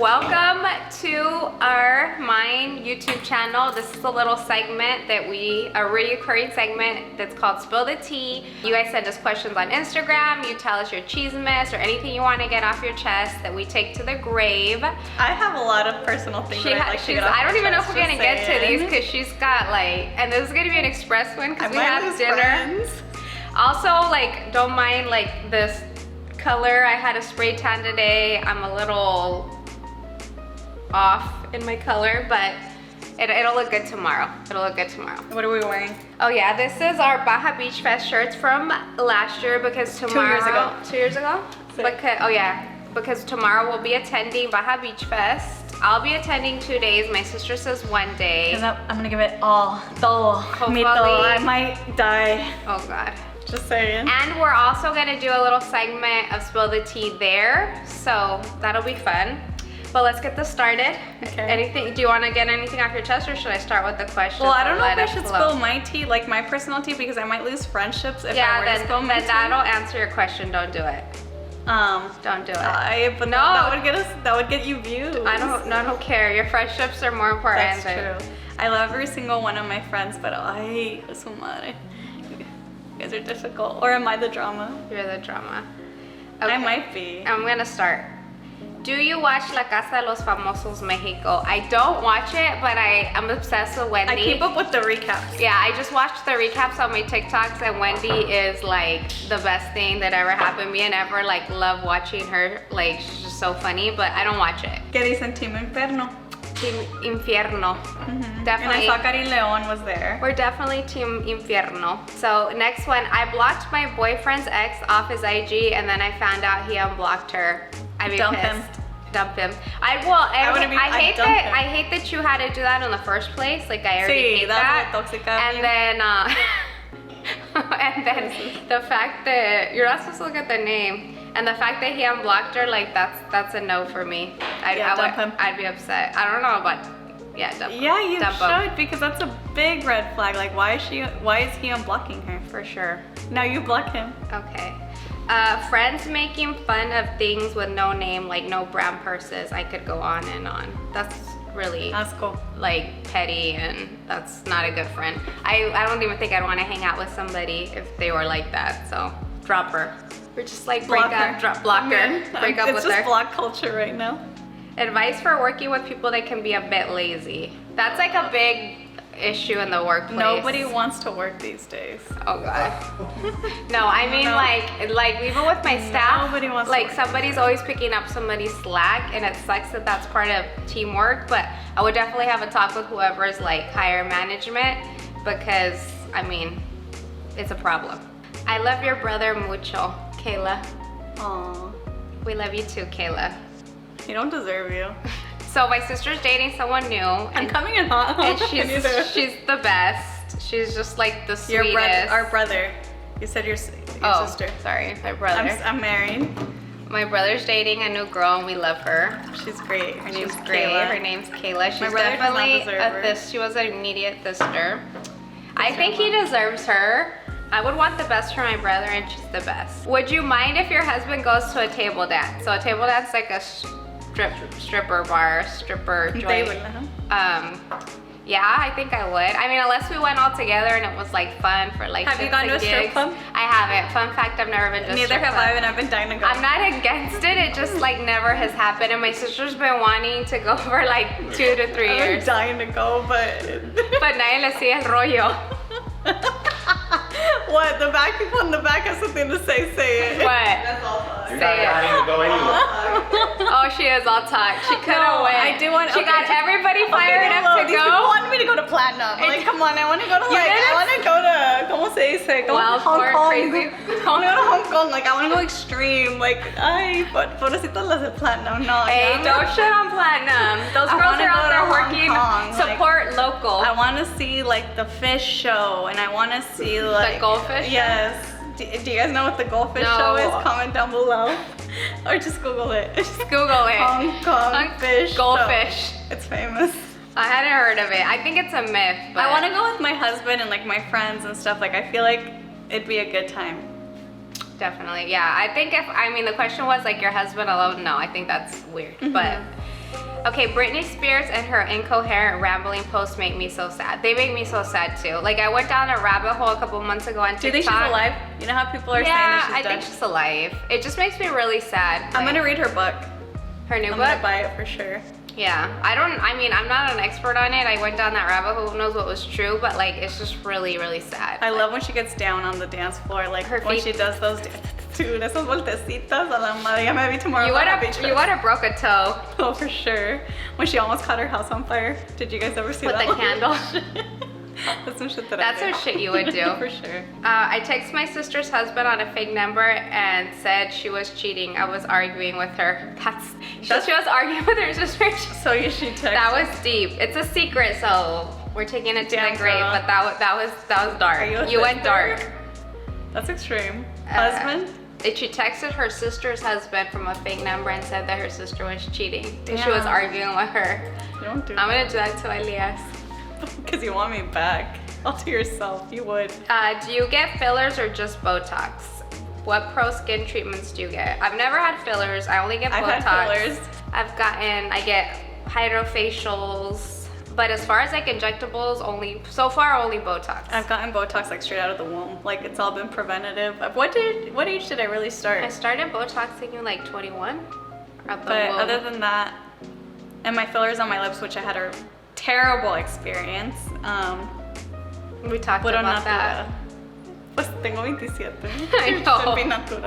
Welcome to our Mine YouTube channel. This is a little segment that a recurring segment that's called Spill the Tea. You guys send us questions on Instagram. You tell us your chismes or anything you want to get off your chest that we take to the grave. I have a lot of personal things that I'd like to get off I don't my even know if chest, we're gonna get to these because she's got and this is gonna be an express one because we have dinner. Friends. Also, don't mind this color. I had a spray tan today. I'm a little off in my color, but it'll look good tomorrow. It'll look good tomorrow. What are we wearing? Oh yeah, this is our Baja Beach Fest shirts from last year because tomorrow. 2 years ago? Because tomorrow we'll be attending Baja Beach Fest. I'll be attending 2 days. My sister says 1 day. I'm gonna give it all. Hopefully. I might die. Oh God. Just saying. And we're also gonna do a little segment of Spill the Tea there, so that'll be fun. But let's get this started. Okay. Do you want to get anything off your chest, or should I start with the questions? Well, I don't know if I should spill my tea, my personal tea, because I might lose friendships if I were to spill my tea. That'll answer your question. Don't do it. Don't do it. But no, that would get you views. I don't care. Your friendships are more important. That's true. I love every single one of my friends, but I hate so much. You guys are difficult. Or am I the drama? You're the drama. Okay. I might be. I'm gonna start. Do you watch La Casa de los Famosos Mexico? I don't watch it, but I'm obsessed with Wendy. I keep up with the recaps. Yeah, I just watched the recaps on my TikToks, and Wendy is the best thing that ever happened to me, and ever love watching her. She's just so funny, but I don't watch it. ¿Qué dicen Team Inferno? Team Infierno. Definitely. And I saw Karin Leon was there. We're definitely Team Infierno. So next one, I blocked my boyfriend's ex off his IG, and then I found out he unblocked her. I'd be pissed. Dump him. I hate that you had to do that in the first place. I already hate that. And then the fact that you're not supposed to look at the name, and the fact that he unblocked her, that's a no for me. I'd be upset. I don't know about dump him. Yeah, you dump should him. Because that's a big red flag. Why is he unblocking her? For sure. Now you block him. Okay. Friends making fun of things with no name, no brown purses. I could go on and on. That's cool. Petty, and that's not a good friend. I don't even think I'd want to hang out with somebody if they were like that. So drop her. We're just block her, break up with her. It's just block culture right now. Advice for working with people that can be a bit lazy. That's a big issue in the workplace. Nobody wants to work these days. Oh God. No, I mean even with my staff, nobody wants to work. Somebody's always picking up somebody's slack, and it sucks that that's part of teamwork, but I would definitely have a talk with whoever's higher management, because it's a problem. I love your brother mucho, Kayla. Aww. We love you too, Kayla. He don't deserve you. So my sister's dating someone new. I'm coming in hot. And she's the best. She's just the sweetest. Our brother. You said your sister. Sorry, my brother. I'm married. My brother's dating a new girl, and we love her. She's great. Her name's Kayla. Her name's Kayla. She's definitely she was an immediate sister. I think he deserves her. I would want the best for my brother, and she's the best. Would you mind if your husband goes to a table dance? So a table dance is a stripper bar, stripper joint. Yeah, I think I would. Unless we went all together and it was fun for Have you gone to a strip club? I haven't. Fun fact, I've never been to a strip club. Neither have I, and I've been dying to go. I'm not against it. It just never has happened, and my sister's been wanting to go for 2 to 3 years. I'm dying to go, but nadie le sigue el rollo. What? The back people in the back have something to say. Say it. What? That's all talk. Say it. To go anywhere. Oh, she is all talk. She couldn't win. I do want. She got everybody fired up to These go. people wanted me to go to platinum. Come on, I want to go to I want to go to ¿cómo se dice? Wild Hong Kong. Crazy. I want to go to Hong Kong. I want to go extreme. Ay, pobrecitas las de platinum. No. Hey, don't shit on platinum. Those girls are out there working. Support local. I want to see the fish show, and I want to see the goldfish. Yes. Do you guys know what the goldfish show is? Comment down below. Or just Google it. Just Google it. Hong Kong fish goldfish. Show. It's famous. I hadn't heard of it. I think it's a myth. But I want to go with my husband and my friends and stuff. I feel it'd be a good time. Definitely, yeah. I think the question was your husband alone. No, I think that's weird. But Okay, Britney Spears and her incoherent rambling posts make me so sad. They make me so sad too. Like I went down a rabbit hole a couple months ago on TikTok. Do you think she's alive? You know how people are saying that she's dead? I think she's alive. It just makes me really sad. I'm gonna read her book. Her new book? I'm gonna buy it for sure. Yeah, I mean, I'm not an expert on it. I went down that rabbit hole, who knows what was true, but like, it's just really, really sad. I love when she gets down on the dance floor, like her when feet. she does those, dude, esos voltecitos a la madre. Ya me vi tomorrow. You would have broke a toe. Oh, for sure. When she almost caught her house on fire. Did you guys ever see With that the one? candle. That's some shit that That's I do. some shit you would do. For sure. I texted my sister's husband on a fake number and said she was cheating. I was arguing with her. She was arguing with her sister. So you should text. That was deep. It's a secret, so we're taking it to the grave. But that was dark. You went dark. That's extreme. Husband? She texted her sister's husband from a fake number and said that her sister was cheating. Damn. She was arguing with her. You don't do I'm gonna do that to Elias. Because you want me back. All to yourself, you would. Do you get fillers or just Botox? What pro skin treatments do you get? I've never had fillers. I only get Botox. I've had fillers. I get hydrofacials, but as far as like injectables, only Botox. I've gotten Botox like straight out of the womb. Like it's all been preventative. What age did I really start? I started Botoxing like 21. But other than that, and my fillers on my lips, which I had a terrible experience. We talked about that. Pues tengo 27. I know. Should be natural.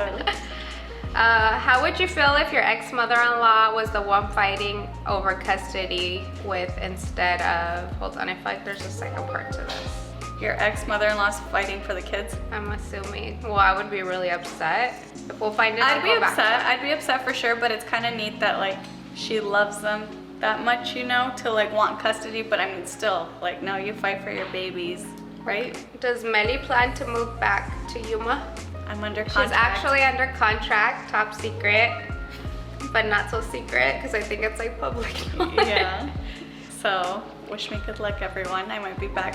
How would you feel if your ex-mother-in-law was the one fighting over custody with instead of, hold on, I feel like there's a second part to this. Your ex-mother-in-law's fighting for the kids? I'm assuming. Well, I would be really upset. If we'll find it, I'd be upset. I'd be upset for sure, but it's kind of neat that like she loves them that much, you know, to like want custody, but I mean still, like no, you fight for your babies, right? Does Melly plan to move back to Yuma? I'm under contract. She's actually under contract, top secret, but not so secret because I think it's like public. Yeah. So, wish me good luck everyone. I might be back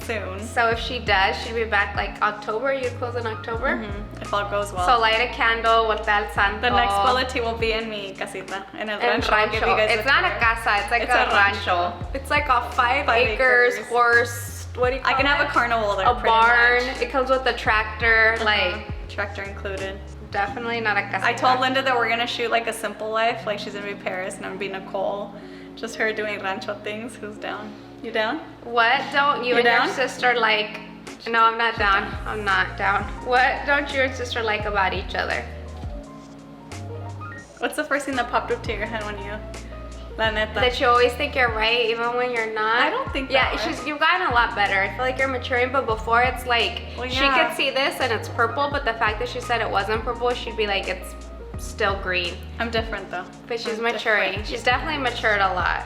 soon. So if she does, she'll be back like October. You close in October? If all goes well. So light a candle with El Santo. The next bulletin will be in mi casita, in el rancho. Rancho. It's not a casa, it's like a rancho. It's like a 5 acres horse. What do you call it? I can have a carnival there. A barn. It comes with a tractor, like tractor included. Definitely not a casa. I told Linda that we're gonna shoot like a simple life, like she's gonna be Paris and I'm gonna be Nicole. Just her doing rancho things. Who's down? You down? What don't you and down? your sister like? No, I'm not down. I'm not down. What don't you and sister like about each other? What's the first thing that popped up to your head when you, la neta? That you always think you're right even when you're not. I don't think Yeah, that way. you've gotten a lot better. I feel like you're maturing, but before it's like, Well, she yeah. could see this and it's purple, but the fact that she said it wasn't purple, she'd be like, it's still green. I'm different though. But she's I'm maturing. different. She's definitely matured a lot.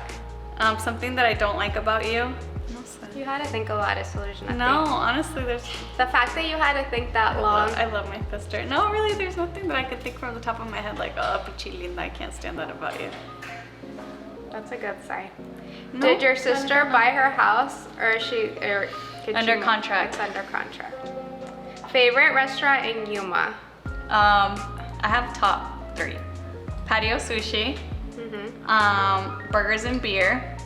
Something that I don't like about you. No, You had to think about it, so there's nothing. No, honestly, there's. The fact that you had to think that long. I love my sister. No, really, there's nothing that I could think from the top of my head like, oh, pichi linda, I can't stand that about you. That's a good sign. No, Did your sister buy her house, or is she Under contract. It's under contract. Favorite restaurant in Yuma? I have top 3: patio sushi, burgers and beer,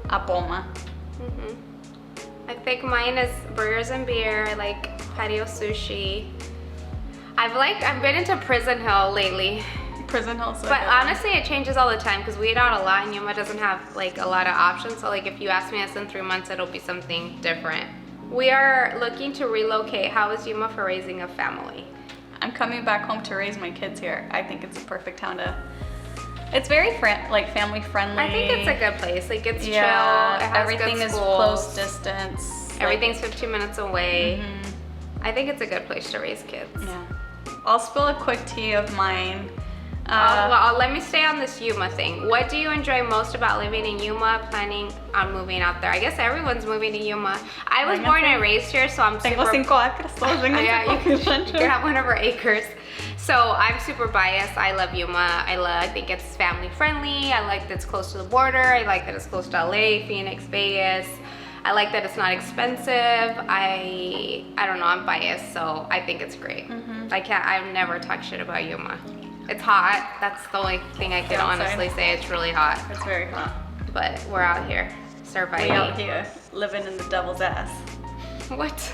Apoma. I think mine is burgers and beer. I like patio sushi. I've been into Prison Hill lately. Prison Hill. But honestly, it changes all the time because we eat out a lot and Yuma doesn't have like a lot of options. So like if you ask me this in 3 months, it'll be something different. We are looking to relocate. How is Yuma for raising a family? I'm coming back home to raise my kids here. I think it's a perfect town to. It's very family friendly. I think it's a good place. Like it's chill. It has everything good is schools. close distance. Everything's 15 minutes away. I think it's a good place to raise kids. Yeah. I'll spill a quick tea of mine. Let me stay on this Yuma thing. What do you enjoy most about living in Yuma, planning on moving out there? I guess everyone's moving to Yuma. I was born and raised here, so I'm Tengo super... 5 acres. Yeah, you can have one of our acres. So I'm super biased. I love Yuma. I think it's family friendly. I like that it's close to the border. I like that it's close to LA, Phoenix, Vegas. I like that it's not expensive. I don't know, I'm biased, so I think it's great. I've never talked shit about Yuma. It's hot. That's the only thing I can honestly say. It's really hot. It's very hot. But we're out here surviving. We out here living in the devil's ass. What?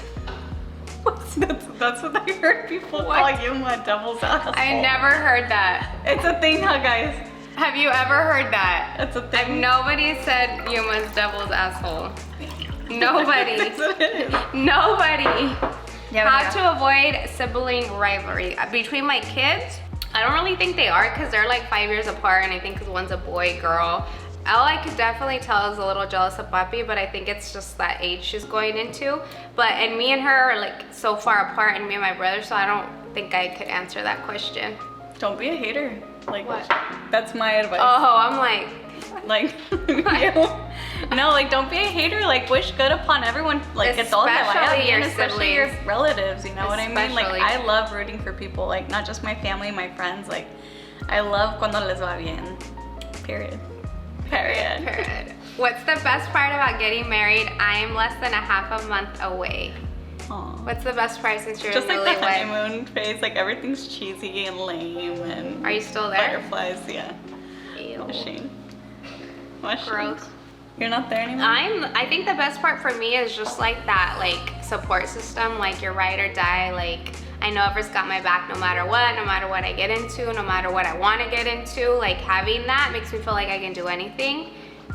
That's what I heard people call Yuma, devil's ass. I never heard that. It's a thing, huh, guys? Have you ever heard that? It's a thing. Nobody said Yuma's devil's asshole. Nobody. That's what it is. Nobody. How to avoid sibling rivalry. Between my kids, I don't really think they are because they're like 5 years apart, and I think because one's a boy, girl. All I could definitely tell is a little jealous of Papi, but I think it's just that age she's going into. And me and her are like so far apart, and me and my brother, so I don't think I could answer that question. Don't be a hater. Like, what? That's my advice. Oh, I'm like no, like don't be a hater. Like wish good upon everyone. Like it's all especially your especially your relatives. You know what I mean? Like Especially. I love rooting for people. Like not just my family, my friends. Like I love cuando les va bien. Period. What's the best part about getting married? I am less than a half a month away. Aww. What's the best part since you're just like newlywed? the honeymoon phase? Like everything's cheesy and lame and. Are you still there? Butterflies, yeah. Ew. Machine. Gross. You're not there anymore? I think the best part for me is just like that like support system, like your ride or die. Like I know Everett's got my back no matter what I get into, no matter what I want to get into. Like having that makes me feel like I can do anything,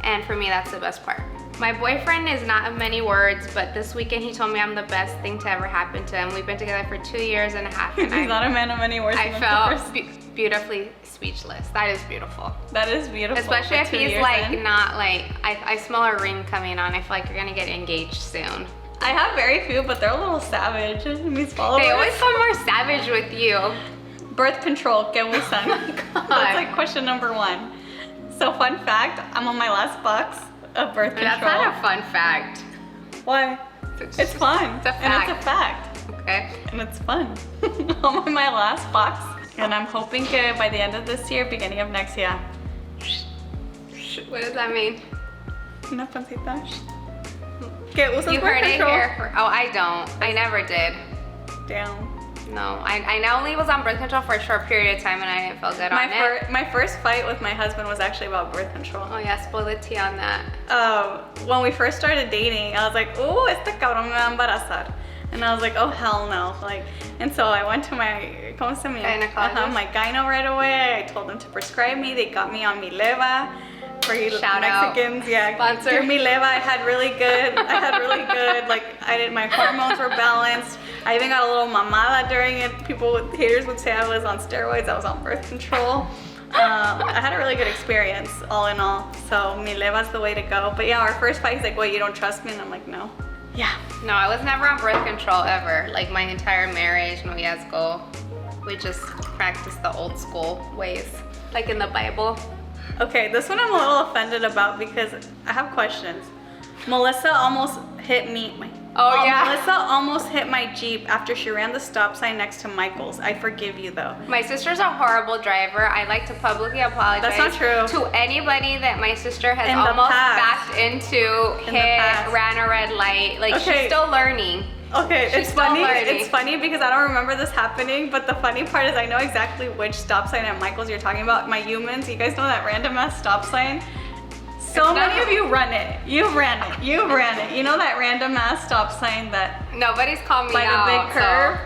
and for me that's the best part. My boyfriend is not of many words, but this weekend he told me I'm the best thing to ever happen to him. We've been together for 2 years and a half. And He's not a man of many words. I felt beautifully speechless. That is beautiful. That is beautiful. Especially if he's like not like, I smell a ring coming on. I feel like you're gonna get engaged soon. I have very few, but they're a little savage. Mis followers. They always come more savage with you. Birth control, que usan. God. That's like question number 1. So fun fact, I'm on my last box of birth control. That's not a fun fact. Why? It's fun. It's a fact. And it's a fact. Okay. And it's fun. I'm on my last box. And I'm hoping que by the end of this year, beginning of next year. What does that mean? Una pancita. Que usas You birth heard it control? here. Oh, I don't. I never did. Damn. No, I only was on birth control for a short period of time and I didn't feel good on it. My first fight with my husband was actually about birth control. Oh yeah, spill the tea on that. When we first started dating, I was like, "Oh, este cabrón me va a embarazar," and I was like, "Oh hell no!" Like, and so I went to my gynecologist? My gyno right away. I told them to prescribe me. They got me on mi leva. For you Shout out. Mexicans, yeah. Sponsor. Give me leva. I had really good. Like my hormones were balanced. I even got a little mamada during it. Haters would say I was on steroids. I was on birth control. I had a really good experience, all in all. So mi leva's the way to go. But yeah, our first fight, he's like, "Wait, you don't trust me?" And I'm like, "No." Yeah. No, I was never on birth control ever. Like my entire marriage, noviazgo, we just practiced the old school ways, like in the Bible. Okay, this one I'm a little offended about because I have questions. Melissa almost hit me. Melissa almost hit my Jeep after she ran the stop sign next to Michael's. I forgive you though. My sister's a horrible driver. I'd like to publicly apologize. That's not true. To anybody that my sister has In the almost past. backed into, ran a red light. Like Okay. she's still learning. Okay, She's it's still funny. learning. It's funny because I don't remember this happening, but the funny part is I know exactly which stop sign at Michael's you're talking about. My humans, you guys know that random ass stop sign? So many of you run it. You've ran it. You've ran it. You know that random ass stop sign that Nobody's called me by out. the big curve?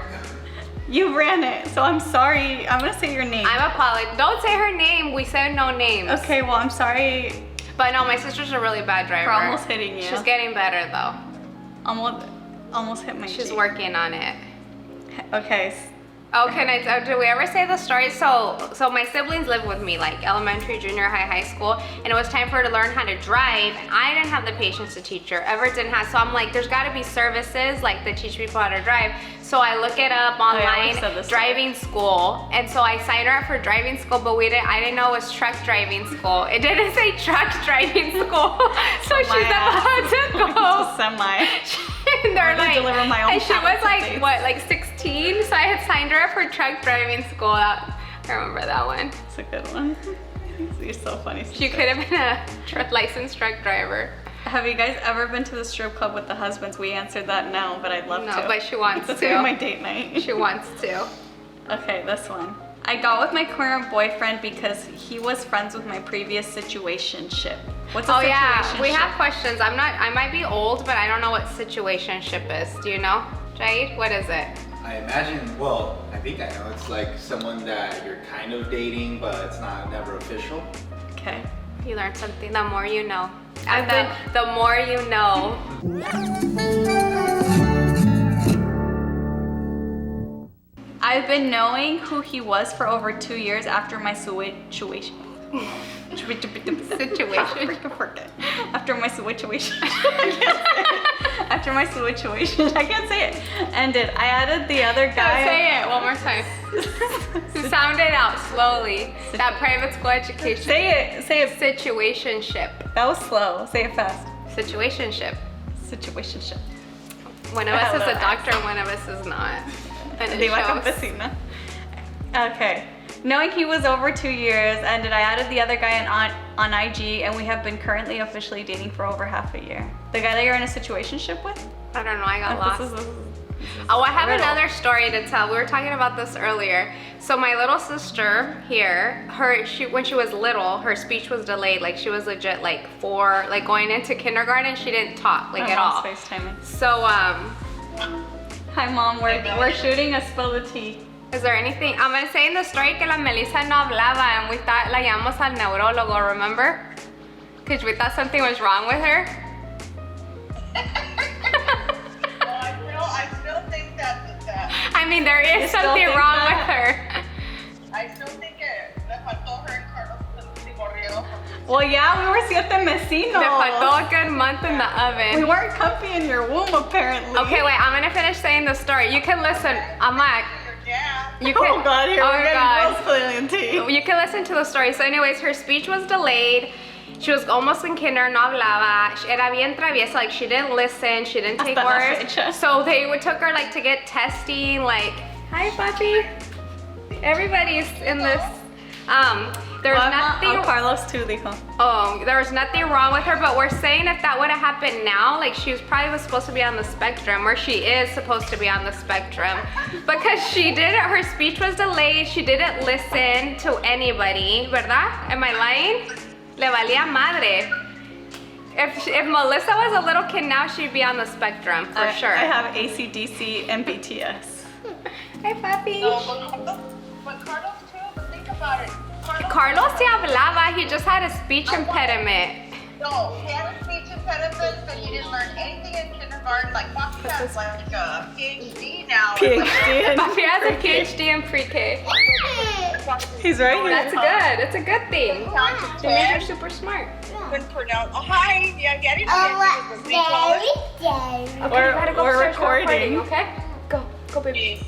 You ran it. So I'm sorry. I'm gonna say your name. I'm apologizing. Don't say her name. We said no names. Okay, well I'm sorry But no, my sister's a really bad driver. for almost hitting you. She's getting better though. Almost hit my She's Jeep. working on it. Okay. Oh, did we ever say the story? So my siblings lived with me, like elementary, junior high, high school, and it was time for her to learn how to drive. And I didn't have the patience to teach her. Everett didn't have, so I'm like, there's gotta be services like that teach people how to drive. So I look it up online, driving school, and so I signed her up for driving school, but I didn't know it was truck driving school. It didn't say truck driving school, so she's about to go. Semi. And they're like, deliver my own and she was like, updates. what, like 16? So I had signed her up for truck driving school. I remember that one. It's a good one. You're so funny. She could have been a licensed truck driver. Have you guys ever been to the strip club with the husbands? We answered that no, but I'd love to. No, but she wants That's to. gonna be my date night. She wants to. Okay, this one. I I got with my current boyfriend because he was friends with my previous situationship. What's a situationship? Yeah, we have questions. I might be old, but I don't know what situationship is. Do you know, Jade? What is it? I imagine, well, I think I know. It's like someone that you're kind of dating, but it's never official. Okay. You learn something. The more you know. The more you know. I've been knowing who he was for over 2 years after my situation. After my situation. After my situation. I can't say it. Ended. I added the other guy. Say it one more time. Sound it out slowly. That private school education. Say it. Say it. Situationship. That was slow. Say it fast. Situationship. Situationship. One of us is a doctor, one of us is not. And it shows. Okay. Knowing he was over 2 years, and I added the other guy on IG, and we have been currently officially dating for over half a year. The guy that you're in a situationship with? I don't know, I got lost. I have another story to tell. We were talking about this earlier. So my little sister here, when she was little, her speech was delayed. Like she was legit like 4, like going into kindergarten, she didn't talk like at all. FaceTiming. So hi mom, we're shooting a spill the tea. Is there anything? I'm gonna say in the story que la Melissa no hablaba and we thought la llamamos al neurólogo, remember? Because we thought something was wrong with her. I still think that. I mean, there is something wrong with her. I still think le faltó her and Carlos divorció. Well, yeah, we were 7 vecinos. Le faltó a good month in the oven. We weren't comfy in your womb, apparently. Okay, wait, I'm gonna finish saying the story. You can listen. I'm like, you can, oh God, here we're getting real spilling tea. You can listen to the story. So anyways, her speech was delayed. She was almost in kinder, no hablaba. Era bien traviesa, like she didn't listen, she didn't take words. So they took her like to get testing, like, hi papi. Everybody's in this. There's nothing. Carlos too, dijo. Oh, there was nothing wrong with her, but we're saying if that would have happened now, like she was probably supposed to be on the spectrum, or she is supposed to be on the spectrum, because her speech was delayed, she didn't listen to anybody, ¿verdad? Am I lying? Le valía madre. If Melissa was a little kid now, she'd be on the spectrum, for sure. I have ACDC and BTS. Hi, papi. No, but Carlos too, but think about it. Carlos se hablaba, he just had a speech impediment. No, he had a speech impediment, but he didn't learn anything in kindergarten. Like, Papi has like a PhD now. Papi has a PhD in pre-K. He's right here. That's good. It's a good thing. It means you're super smart. Couldn't pronounce. Oh, hi. Yeah, Daddy. We're recording. Okay? Go, baby.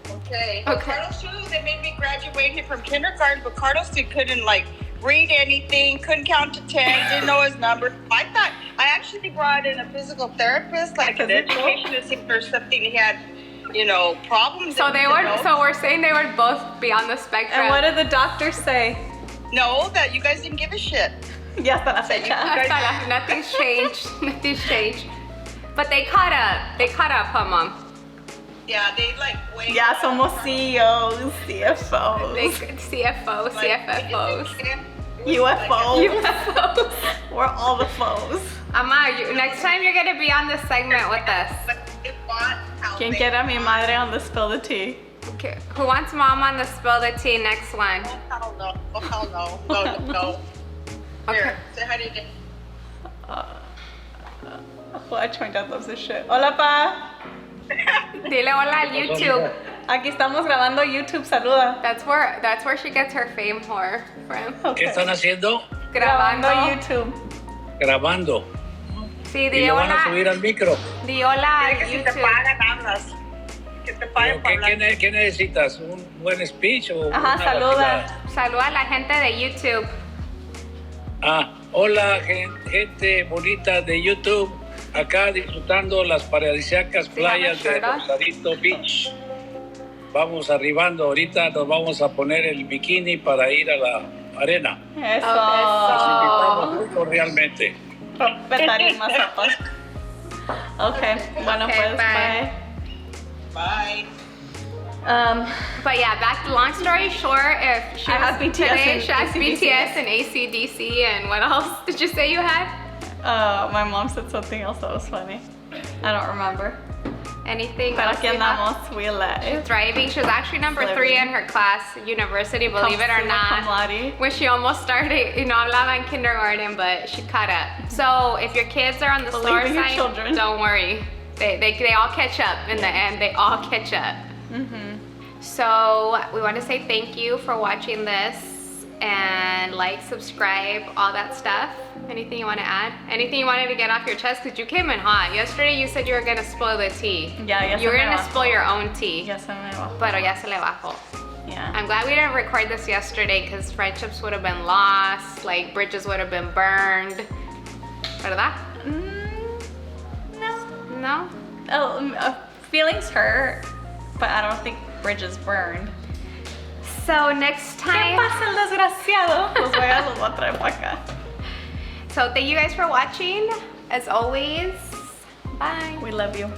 Okay. Carlos too, they made me graduate from kindergarten, but Carlos couldn't like read anything, couldn't count to 10, didn't know his number. I actually brought in a physical therapist, like an education to see if there's something he had, problems. So we're saying they would both be on the spectrum. And what did the doctor say? No, that you guys didn't give a shit. Ya hasta la fecha. Nothing's changed. Nothing's changed. But they caught up, huh, Mom? Yeah, they like way. Yeah, somos CEOs, CFOs. CFFOs. UFOs. We're all the foes. Ama, next time you're gonna be on this segment with us. Quien quiera mi madre on the spill the tea. Okay. Who wants Mom on the spill the tea next one? Oh hell no. No. Okay. Here, say hi to Jay. My dad loves this shit. Hola, pa. Dile hola al YouTube. Aquí estamos grabando YouTube, saluda. That's where she gets her fame from. Okay. ¿Qué están haciendo? Grabando YouTube. Grabando. Sí, ¿Y di lo van a hola. subir al micro? Di hola al Que si te YouTube. pagan, hablas. Que te paguen para hablar. ¿Qué necesitas? ¿Un buen speech o Ajá, una saluda. vacilada? Saluda a la gente de YouTube. Hola gente bonita de YouTube, acá disfrutando las paradisíacas playas de Rosarito Beach. Vamos arribando, ahorita nos vamos a poner el bikini para ir a la arena. Eso. Nos invitamos mucho realmente. Respetar más zapas. Ok, bueno Ok, pues, bye. bye. Bye. But yeah, long story short, if she I was have BTS today, and she has AC/DC. BTS and AC/DC, and what else did you say you had? My mom said something else that was funny. I don't remember. Anything Pero else aquí you have? andamos, we alive. Thriving. She was actually number 3 in her class, university, believe it or not. When she almost started, hablaba in kindergarten, but she caught up. So if your kids are on the slower Believe in your side, children. don't worry. They all catch up in the end. They all catch up. So we want to say thank you for watching this, and like, subscribe, all that stuff. Anything you want to add? Anything you wanted to get off your chest? Because you came in hot. Yesterday you said you were going to spoil the tea. Yeah, you were going to spoil your own tea. Ya se me bajó. Pero ya se le bajó. Yeah. I'm glad we didn't record this yesterday because friendships would have been lost, like bridges would have been burned. ¿Verdad? No. No? Feelings hurt, but I don't think bridges burned. So next ¿Qué time. pasa el desgraciado? Los voy a traer para acá. So thank you guys for watching. As always, bye. We love you.